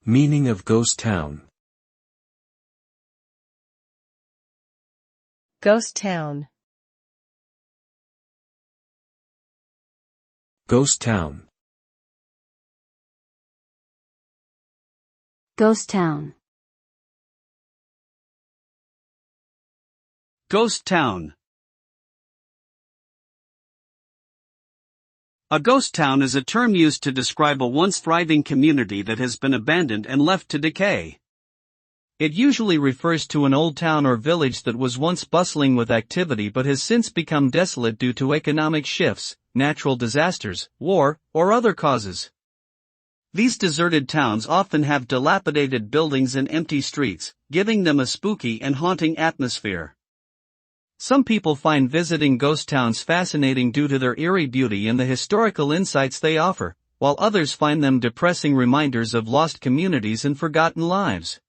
Meaning of ghost town. Ghost town. Ghost town. Ghost town. Ghost town. A ghost town is a term used to describe a once thriving community that has been abandoned and left to decay. It usually refers to an old town or village that was once bustling with activity but has since become desolate due to economic shifts, natural disasters, war, or other causes. These deserted towns often have dilapidated buildings and empty streets, giving them a spooky and haunting atmosphere. Some people find visiting ghost towns fascinating due to their eerie beauty and the historical insights they offer, while others find them depressing reminders of lost communities and forgotten lives.